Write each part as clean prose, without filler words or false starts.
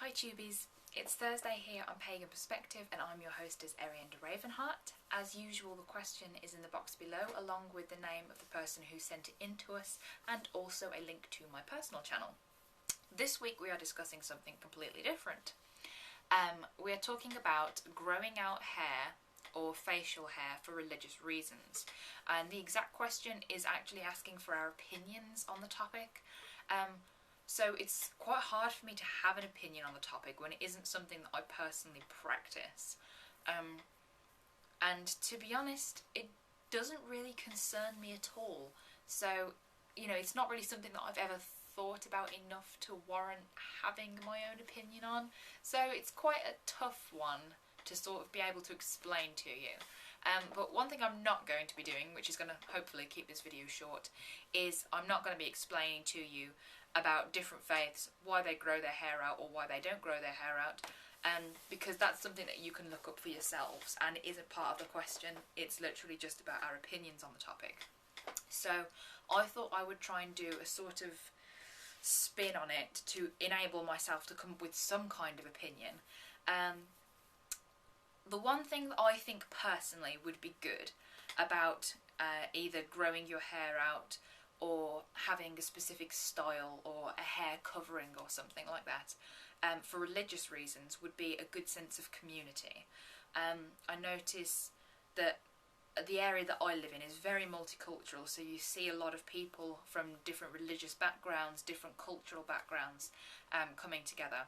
Hi Tubies, it's Thursday here on Pagan Perspective and I'm your hostess Ariana Ravenheart. As usual, the question is in the box below along with the name of the person who sent it in to us and also a link to my personal channel. This week we are discussing something completely different. We are talking about growing out hair or facial hair for religious reasons, and the exact question is actually asking for our opinions on the topic. So it's quite hard for me to have an opinion on the topic when it isn't something that I personally practice. And to be honest, it doesn't really concern me at all. So, you know, it's not really something that I've ever thought about enough to warrant having my own opinion on. So it's quite a tough one to sort of be able to explain to you. But one thing I'm not going to be doing, which is going to hopefully keep this video short, is I'm not going to be explaining to you about different faiths, why they grow their hair out or why they don't grow their hair out, because that's something that you can look up for yourselves and it isn't part of the question. It's literally just about our opinions on the topic. So I thought I would try and do a sort of spin on it to enable myself to come up with some kind of opinion. The one thing that I think personally would be good about either growing your hair out or having a specific style or a hair covering or something like that for religious reasons would be a good sense of community. I notice that the area that I live in is very multicultural, so you see a lot of people from different religious backgrounds, different cultural backgrounds coming together,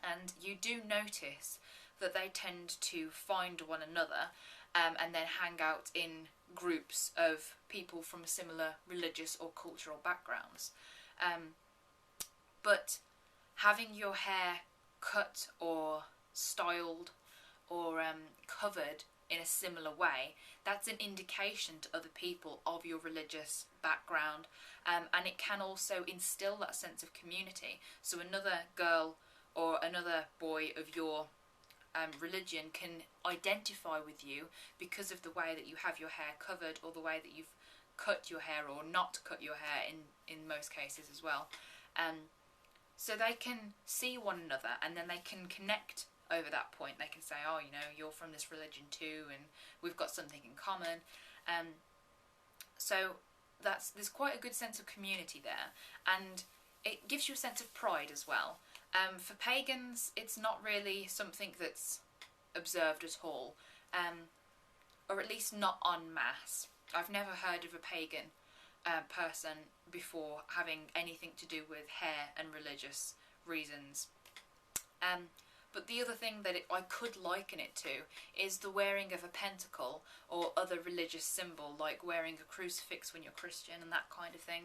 and you do notice that they tend to find one another and then hang out in groups of people from similar religious or cultural backgrounds. But having your hair cut or styled or covered in a similar way, that's an indication to other people of your religious background, and it can also instill that sense of community. So another girl or another boy of your religion can identify with you because of the way that you have your hair covered or the way that you've cut your hair or not cut your hair in most cases as well. So they can see one another and then they can connect over that point. They can say, oh, you know, you're from this religion too and we've got something in common. So there's quite a good sense of community there, and it gives you a sense of pride as well. For pagans, it's not really something that's observed at all, or at least not en masse. I've never heard of a pagan person before having anything to do with hair and religious reasons. But the other thing that I could liken it to is the wearing of a pentacle or other religious symbol, like wearing a crucifix when you're Christian and that kind of thing.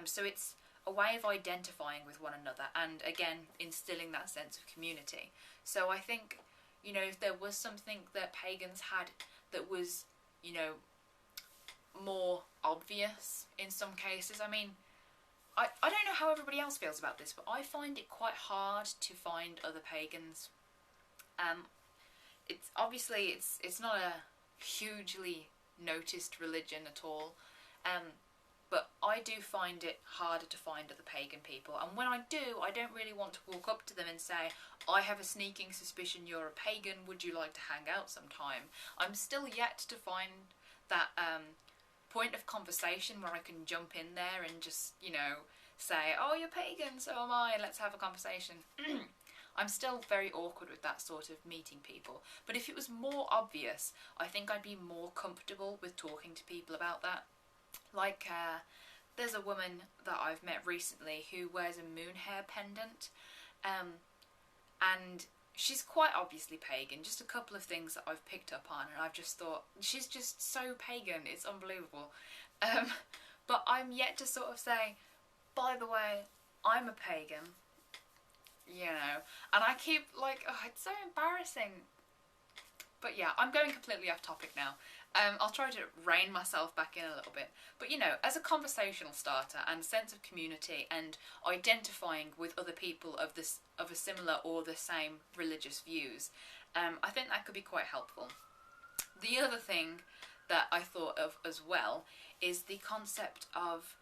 So it's a way of identifying with one another and again instilling that sense of community. So I think, you know, if there was something that pagans had that was, you know, more obvious in some cases, I mean, I don't know how everybody else feels about this, but I find it quite hard to find other pagans. It's obviously it's not a hugely noticed religion at all, but I do find it harder to find other pagan people, and when I do, I don't really want to walk up to them and say, I have a sneaking suspicion you're a pagan, would you like to hang out sometime? I'm still yet to find that point of conversation where I can jump in there and just, you know, say, oh, you're pagan, so am I, let's have a conversation. I'm still very awkward with that sort of meeting people, but if it was more obvious, I think I'd be more comfortable with talking to people about that. Like, there's a woman that I've met recently who wears a moon hair pendant, and she's quite obviously pagan. Just a couple of things that I've picked up on and I've just thought, she's just so pagan, it's unbelievable. But I'm yet to sort of say, by the way, I'm a pagan, you know, and I keep like, oh, it's so embarrassing. But yeah, I'm going completely off topic now. I'll try to rein myself back in a little bit. But you know, as a conversational starter and sense of community and identifying with other people of a similar or the same religious views, I think that could be quite helpful. The other thing that I thought of as well is the concept of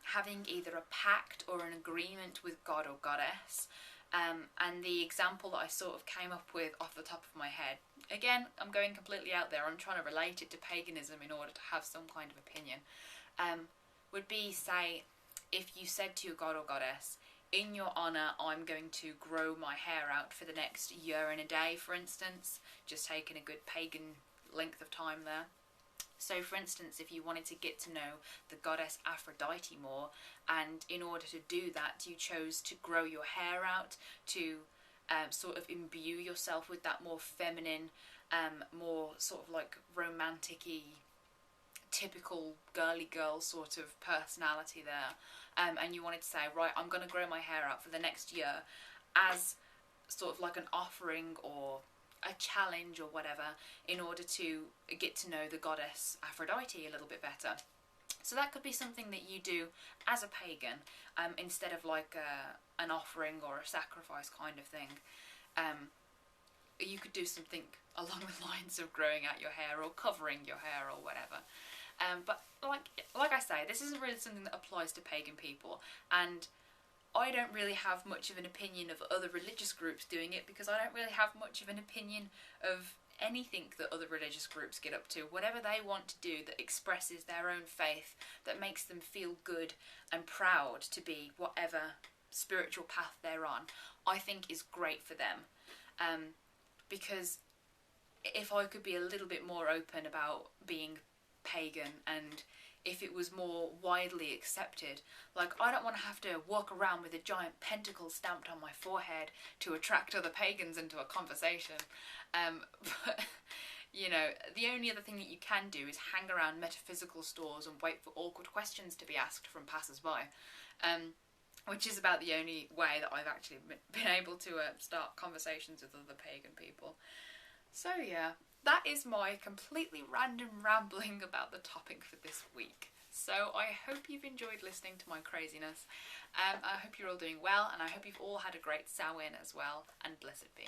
having either a pact or an agreement with God or Goddess. And the example that I sort of came up with off the top of my head, again, I'm going completely out there, I'm trying to relate it to paganism in order to have some kind of opinion, would be, say, if you said to your god or goddess, in your honour, I'm going to grow my hair out for the next year and a day, for instance, just taking a good pagan length of time there. So, for instance, if you wanted to get to know the goddess Aphrodite more, and in order to do that, you chose to grow your hair out to sort of imbue yourself with that more feminine, more sort of like romantic-y, typical girly girl sort of personality there, and you wanted to say, right, I'm going to grow my hair out for the next year as sort of like an offering or a challenge or whatever, in order to get to know the goddess Aphrodite a little bit better. So that could be something that you do as a pagan, instead of like an offering or a sacrifice kind of thing. You could do something along the lines of growing out your hair or covering your hair or whatever. But like I say, this isn't really something that applies to pagan people, and I don't really have much of an opinion of other religious groups doing it, because I don't really have much of an opinion of anything that other religious groups get up to. Whatever they want to do that expresses their own faith, that makes them feel good and proud to be whatever spiritual path they're on, I think is great for them. Because if I could be a little bit more open about being pagan, and if it was more widely accepted, like, I don't want to have to walk around with a giant pentacle stamped on my forehead to attract other pagans into a conversation. But, you know, the only other thing that you can do is hang around metaphysical stores and wait for awkward questions to be asked from passers-by, which is about the only way that I've actually been able to start conversations with other pagan people. So yeah, that is my completely random rambling about the topic for this week. So I hope you've enjoyed listening to my craziness. I hope you're all doing well, and I hope you've all had a great Samhain as well, and blessed be.